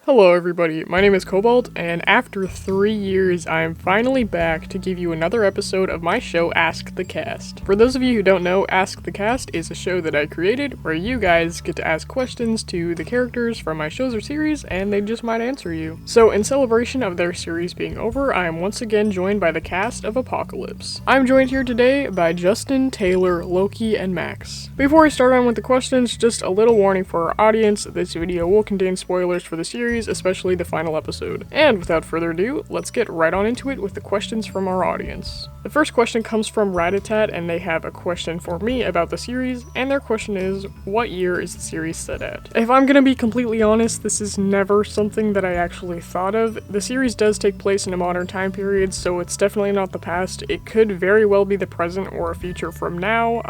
Hello everybody, my name is Cobalt, and after 3 years, I am finally back to give you another episode of my show, Ask the Cast. For those of you who don't know, Ask the Cast is a show that I created where you guys get to ask questions to the characters from my shows or series, and they just might answer you. So in celebration of their series being over, I am once again joined by the cast of MochiLPS. I'm joined here today by Justin, Taylor, Loki, and Max. Before I start on with the questions, just a little warning for our audience, this video will contain spoilers for the series, especially the final episode. And without further ado, let's get right on into it with the questions from our audience. The first question comes from Ratatat, and they have a question for me about the series, and their question is, what year is the series set at? If I'm gonna be completely honest, this is never something that I actually thought of. The series does take place in a modern time period, so it's definitely not the past. It could very well be the present or a future from now,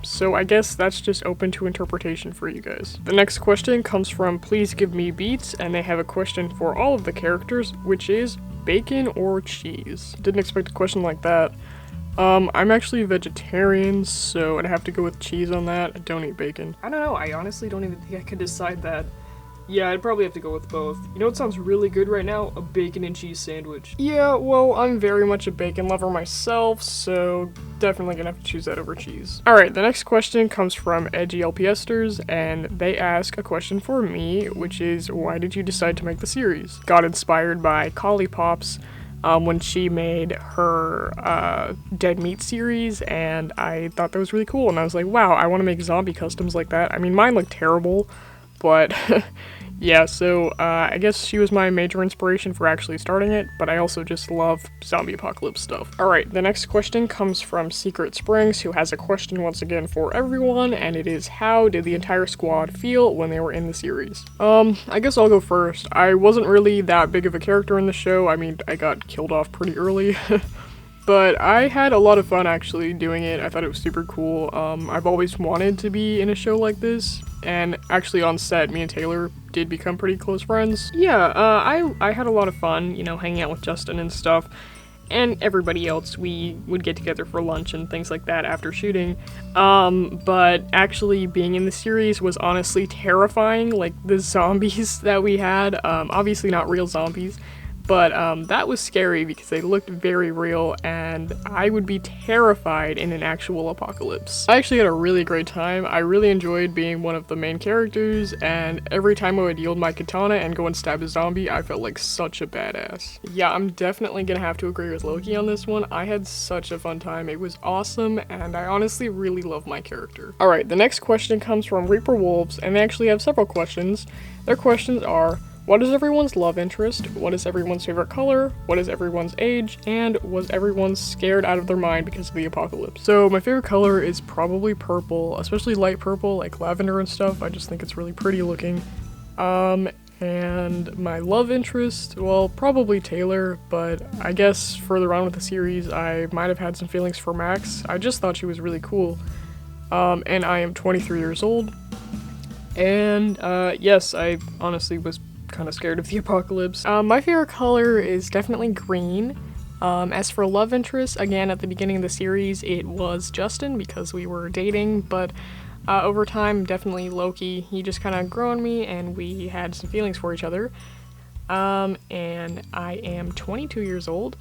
so I guess that's just open to interpretation for you guys. The next question comes from Please Give Me Beats, and they have a question for all of the characters, which is bacon or cheese? Didn't expect a question like that. I'm actually a vegetarian, so I'd have to go with cheese on that. I don't eat bacon. I don't know, I honestly don't even think I could decide that. Yeah, I'd probably have to go with both. You know what sounds really good right now? A bacon and cheese sandwich. Yeah, well, I'm very much a bacon lover myself, so definitely gonna have to choose that over cheese. Alright, the next question comes from MochiLPSers, and they ask a question for me, which is, why did you decide to make the series? Got inspired by Pops when she made her Dead Meat series, and I thought that was really cool, and I was like, wow, I want to make zombie customs like that. I mean, mine look terrible, but yeah, so I guess she was my major inspiration for actually starting it, but I also just love zombie apocalypse stuff. Alright, the next question comes from Secret Springs, who has a question once again for everyone, and it is, how did the entire squad feel when they were in the series? I guess I'll go first. I wasn't really that big of a character in the show. I mean, I got killed off pretty early. But I had a lot of fun actually doing it. I thought it was super cool. I've always wanted to be in a show like this, and actually on set, me and Taylor did become pretty close friends. Yeah, I had a lot of fun, you know, hanging out with Justin and stuff, and everybody else. We would get together for lunch and things like that after shooting. But actually being in the series was honestly terrifying. Like, the zombies that we had, obviously not real zombies, but that was scary because they looked very real, and I would be terrified in an actual apocalypse. I actually had a really great time. I really enjoyed being one of the main characters, and every time I would yield my katana and go and stab a zombie, I felt like such a badass. Yeah, I'm definitely gonna have to agree with Loki on this one. I had such a fun time. It was awesome, and I honestly really love my character. Alright, the next question comes from Reaper Wolves, and they actually have several questions. Their questions are, what is everyone's love interest? What is everyone's favorite color? What is everyone's age? And was everyone scared out of their mind because of the apocalypse? So my favorite color is probably purple, especially light purple, like lavender and stuff. I just think it's really pretty looking. And my love interest, well, probably Taylor, but I guess further on with the series, I might have had some feelings for Max. I just thought she was really cool. And I am 23 years old. And, yes, I honestly was kind of scared of the apocalypse. My favorite color is definitely green. As for love interest, again, at the beginning of the series, it was Justin because we were dating, but over time, definitely Loki. He just kind of grew on me, and we had some feelings for each other. And I am 22 years old,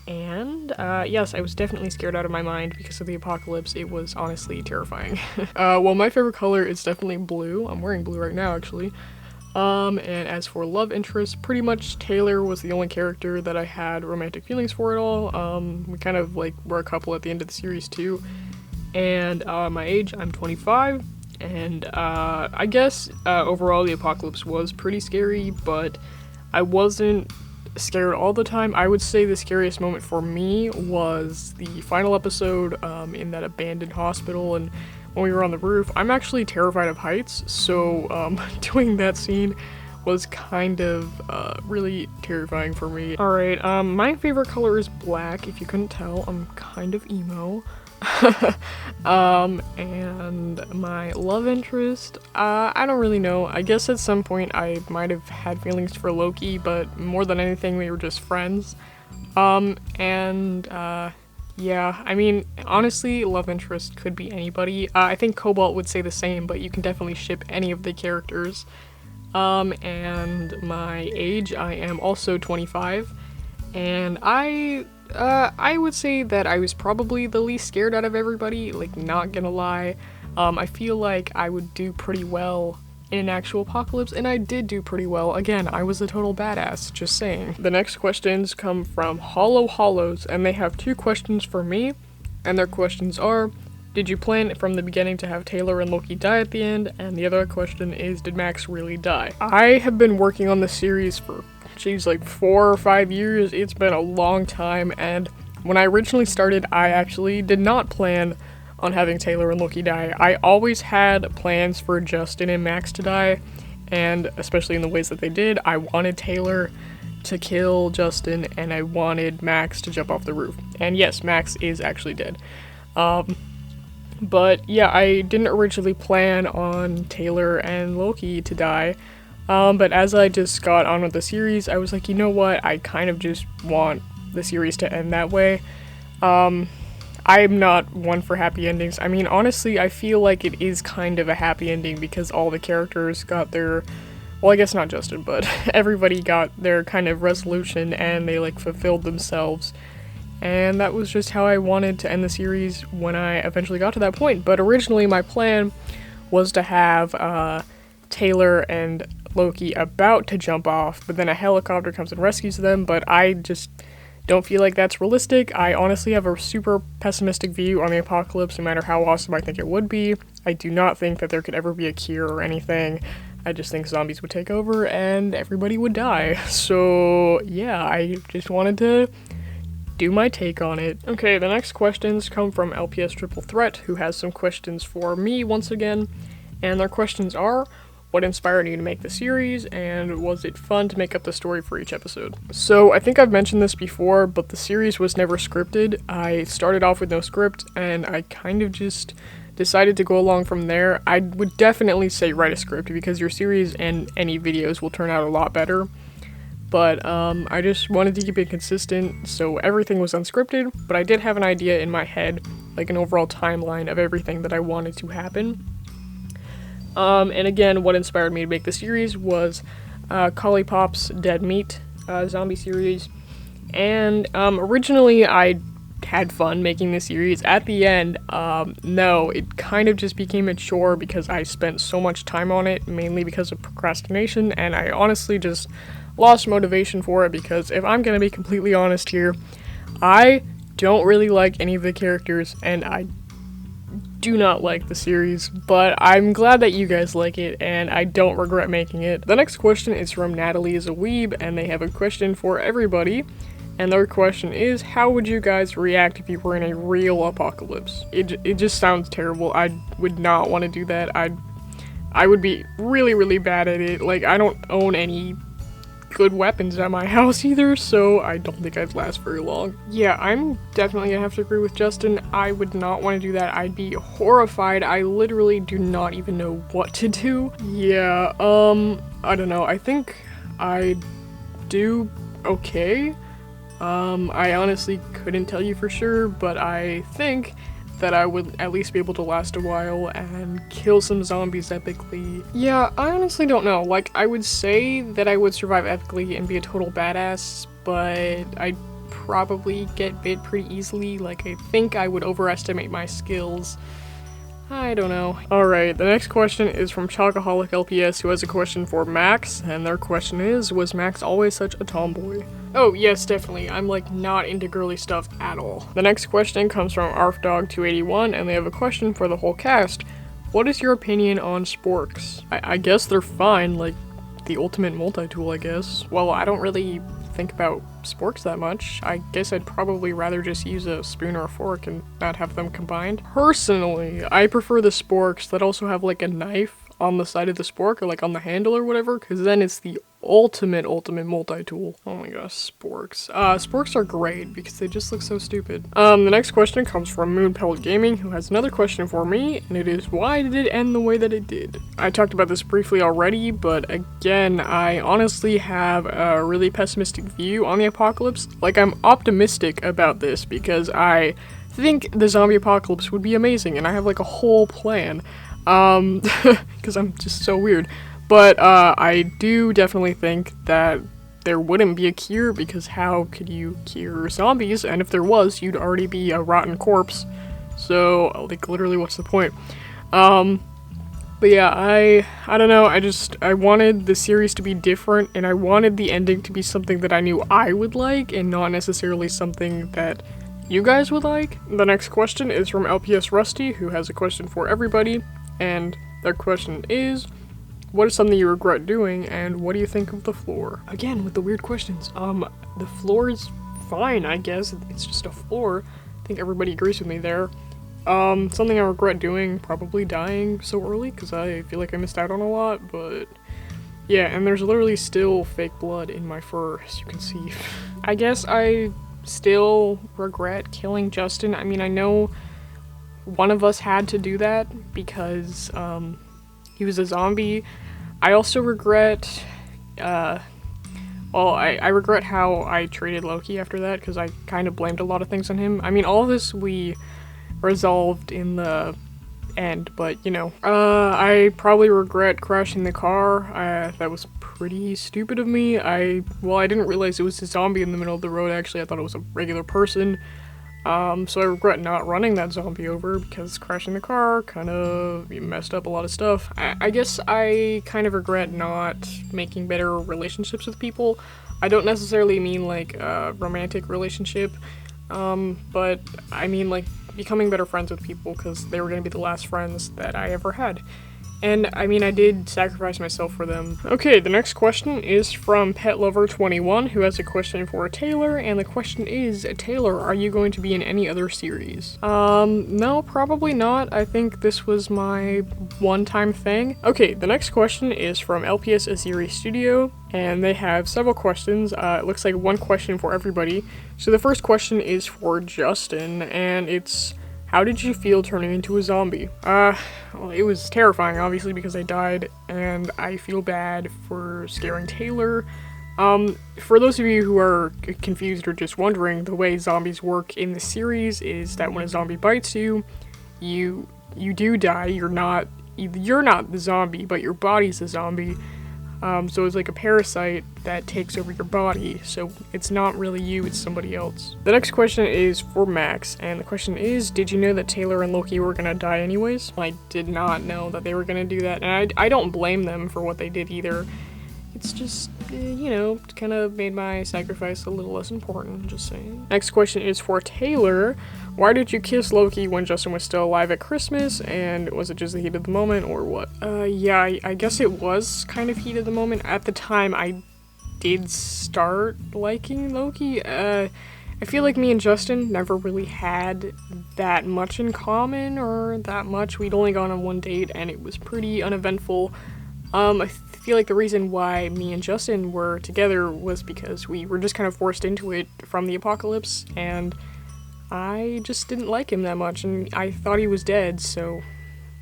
and yes, I was definitely scared out of my mind because of the apocalypse. It was honestly terrifying. Well, my favorite color is definitely blue. I'm wearing blue right now, actually. And as for love interest, pretty much Taylor was the only character that I had romantic feelings for at all. We kind of like were a couple at the end of the series too. And my age, I'm 25, and I guess overall the apocalypse was pretty scary, but I wasn't scared all the time. I would say the scariest moment for me was the final episode in that abandoned hospital, and when we were on the roof. I'm actually terrified of heights, so doing that scene was kind of really terrifying for me. Alright, my favorite color is black. If you couldn't tell, I'm kind of emo. And my love interest, I don't really know. I guess at some point I might have had feelings for Loki, but more than anything we were just friends. Yeah, I mean, honestly, love interest could be anybody. I think Cobalt would say the same, but you can definitely ship any of the characters. And my age, I am also 25, and I would say that I was probably the least scared out of everybody, like, not gonna lie. I feel like I would do pretty well in an actual apocalypse, and I did do pretty well. Again, I was a total badass, just saying. The next questions come from Hollow Hollows, and they have 2 questions for me, and their questions are, did you plan from the beginning to have Taylor and Loki die at the end? And the other question is, did Max really die? I have been working on the series for, like 4 or 5 years. It's been a long time, and when I originally started, I actually did not plan on having Taylor and Loki die. I always had plans for Justin and Max to die, and especially in the ways that they did. I wanted Taylor to kill Justin, and I wanted Max to jump off the roof. And yes, Max is actually dead. But yeah, I didn't originally plan on Taylor and Loki to die. But as I just got on with the series, I was like, you know what? I kind of just want the series to end that way. I'm not one for happy endings. I mean, honestly, I feel like it is kind of a happy ending because all the characters got their, well, I guess not Justin, but everybody got their kind of resolution and they, like, fulfilled themselves. And that was just how I wanted to end the series when I eventually got to that point. But originally my plan was to have Taylor and Loki about to jump off, but then a helicopter comes and rescues them, but I just don't feel like that's realistic. I honestly have a super pessimistic view on the apocalypse, no matter how awesome I think it would be. I do not think that there could ever be a cure or anything. I just think zombies would take over and everybody would die. So yeah, I just wanted to do my take on it. Okay, the next questions come from LPS Triple Threat, who has some questions for me once again, and their questions are, what inspired you to make the series, and was it fun to make up the story for each episode? So, I think I've mentioned this before, but the series was never scripted. I started off with no script, and I kind of just decided to go along from there. I would definitely say write a script, because your series and any videos will turn out a lot better. But I just wanted to keep it consistent, so everything was unscripted, but I did have an idea in my head, like an overall timeline of everything that I wanted to happen. And again, what inspired me to make the series was Collipop's Dead Meat zombie series, and originally I had fun making the series. At the end, no, it kind of just became a chore because I spent so much time on it, mainly because of procrastination, and I honestly just lost motivation for it, because if I'm gonna be completely honest here, I don't really like any of the characters, and I do not like the series, but I'm glad that you guys like it, and I don't regret making it. The next question is from Natalie is a Weeb, and they have a question for everybody, and their question is, how would you guys react if you were in a real apocalypse? It just sounds terrible. I would not want to do that. I would be really, really bad at it. Like, I don't own any good weapons at my house either, so I don't think I'd last very long. Yeah, I'm definitely gonna have to agree with Justin. I would not want to do that. I'd be horrified. I literally do not even know what to do. Yeah, I don't know. I think I'd do okay. I honestly couldn't tell you for sure, but I think that I would at least be able to last a while and kill some zombies epically. Yeah, I honestly don't know. Like, I would say that I would survive epically and be a total badass, but I'd probably get bit pretty easily. Like, I think I would overestimate my skills. I don't know. Alright, the next question is from Chocoholic LPS, who has a question for Max, and their question is, was Max always such a tomboy? Oh, yes, definitely. I'm, like, not into girly stuff at all. The next question comes from ArfDog281, and they have a question for the whole cast. What is your opinion on sporks? I guess they're fine, like, the ultimate multi-tool, I guess. Well, I don't really think about sporks that much. I guess I'd probably rather just use a spoon or a fork and not have them combined. Personally, I prefer the sporks that also have, like, a knife on the side of the spork, or like on the handle or whatever, because then it's the ultimate multi-tool. Oh my gosh, sporks. Sporks are great because they just look so stupid. The next question comes from Moonpelt Gaming, who has another question for me, and it is, why did it end the way that it did? I talked about this briefly already, but again, I honestly have a really pessimistic view on the apocalypse. Like, I'm optimistic about this because I think the zombie apocalypse would be amazing, and I have like a whole plan. Because I'm just so weird. But I do definitely think that there wouldn't be a cure, because how could you cure zombies? And if there was, you'd already be a rotten corpse. So, like, literally, what's the point? But yeah, I don't know, I wanted the series to be different, and I wanted the ending to be something that I knew I would like, and not necessarily something that you guys would like. The next question is from LPS Rusty, who has a question for everybody, and their question is, what is something you regret doing, and what do you think of the floor? Again, with the weird questions. The floor is fine, I guess. It's just a floor. I think everybody agrees with me there. Something I regret doing, probably dying so early, because I feel like I missed out on a lot, but yeah, and there's literally still fake blood in my fur, as you can see. I guess I still regret killing Justin. I mean, I know one of us had to do that because, he was a zombie. I also regret, I regret how I treated Loki after that, because I kind of blamed a lot of things on him. I mean, all of this we resolved in the end, but, you know. I probably regret crashing the car. That was pretty stupid of me. I didn't realize it was a zombie in the middle of the road, actually. I thought it was a regular person. So I regret not running that zombie over, because crashing the car kind of messed up a lot of stuff. I guess I kind of regret not making better relationships with people. I don't necessarily mean, like, a romantic relationship, but I mean, like, becoming better friends with people, because they were going to be the last friends that I ever had. And, I mean, I did sacrifice myself for them. Okay, the next question is from PetLover21, who has a question for Taylor, and the question is, Taylor, are you going to be in any other series? No, probably not. I think this was my one-time thing. Okay, the next question is from LPS Aziri Studio, and they have several questions. It looks like one question for everybody. So the first question is for Justin, and it's, how did you feel turning into a zombie? Well, it was terrifying, obviously, because I died, and I feel bad for scaring Taylor. For those of you who are confused or just wondering, the way zombies work in the series is that when a zombie bites you, you do die. You're not the zombie, but your body's the zombie. So it's like a parasite that takes over your body, so it's not really you, it's somebody else. The next question is for Max, and the question is, did you know that Taylor and Loki were gonna die anyways? I did not know that they were gonna do that, and I don't blame them for what they did either. It's just, you know, kind of made my sacrifice a little less important, just saying. Next question is for Taylor. Why did you kiss Loki when Justin was still alive at Christmas, and was it just the heat of the moment, or what? Yeah, I guess it was kind of heat of the moment. At the time, I did start liking Loki. I feel like me and Justin never really had that much in common, or that much. We'd only gone on one date, and it was pretty uneventful. I feel like the reason why me and Justin were together was because we were just kind of forced into it from the apocalypse, and I just didn't like him that much, and I thought he was dead, so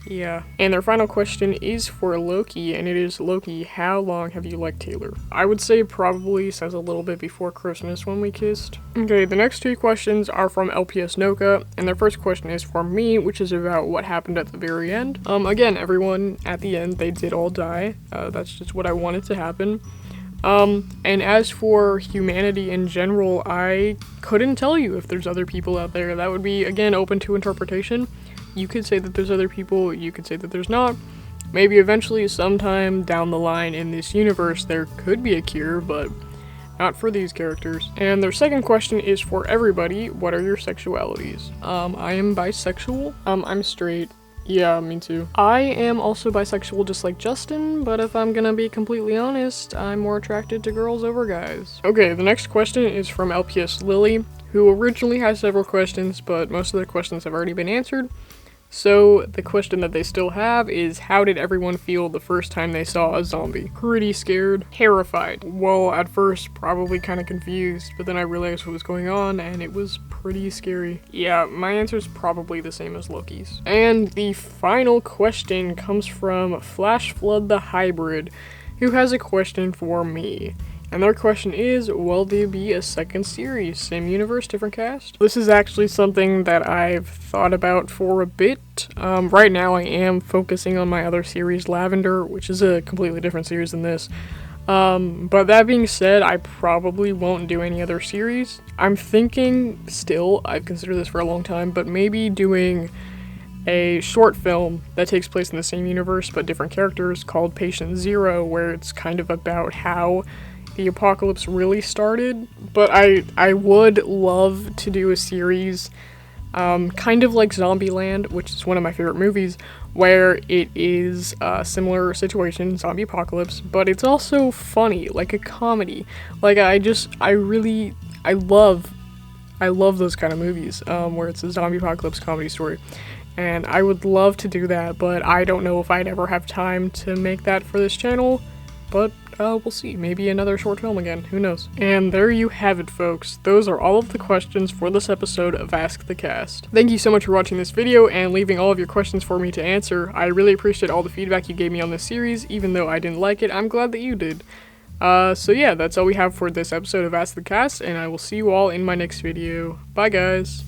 yeah. And their final question is for Loki, and it is, Loki, how long have you liked Taylor? I would say probably since a little bit before Christmas when we kissed. Okay, the next two questions are from LPS Noka, and their first question is for me, which is about what happened at the very end. Again, everyone at the end, they did all die. That's just what I wanted to happen. And as for humanity in general, I couldn't tell you if there's other people out there. That would be, again, open to interpretation. You could say that there's other people, you could say that there's not. Maybe eventually, sometime down the line in this universe, there could be a cure, but not for these characters. And their second question is for everybody, what are your sexualities? I am bisexual. I'm straight. Yeah, me too. I am also bisexual just like Justin, but if I'm gonna be completely honest, I'm more attracted to girls over guys. Okay, the next question is from LPS Lily, who originally had several questions, but most of the questions have already been answered. So the question that they still have is, how did everyone feel the first time they saw a zombie? Pretty scared, terrified. Well, at first, probably kind of confused, but then I realized what was going on, and it was pretty scary. Yeah, my answer is probably the same as Loki's. And the final question comes from Flash Flood the Hybrid, who has a question for me. And their question is, will there be a second series? Same universe, different cast? This is actually something that I've thought about for a bit. Right now I am focusing on my other series, Lavender, which is a completely different series than this. But that being said, I probably won't do any other series. I'm thinking still, I've considered this for a long time, but maybe doing a short film that takes place in the same universe but different characters called Patient Zero, where it's kind of about how the apocalypse really started. But I would love to do a series kind of like Zombieland, which is one of my favorite movies, where it is a similar situation, zombie apocalypse, but it's also funny, like a comedy. Like I love those kind of movies, where it's a zombie apocalypse comedy story. And I would love to do that, but I don't know if I'd ever have time to make that for this channel. But we'll see. Maybe another short film again. Who knows? And there you have it, folks. Those are all of the questions for this episode of Ask the Cast. Thank you so much for watching this video and leaving all of your questions for me to answer. I really appreciate all the feedback you gave me on this series. Even though I didn't like it, I'm glad that you did. So yeah, that's all we have for this episode of Ask the Cast, and I will see you all in my next video. Bye, guys.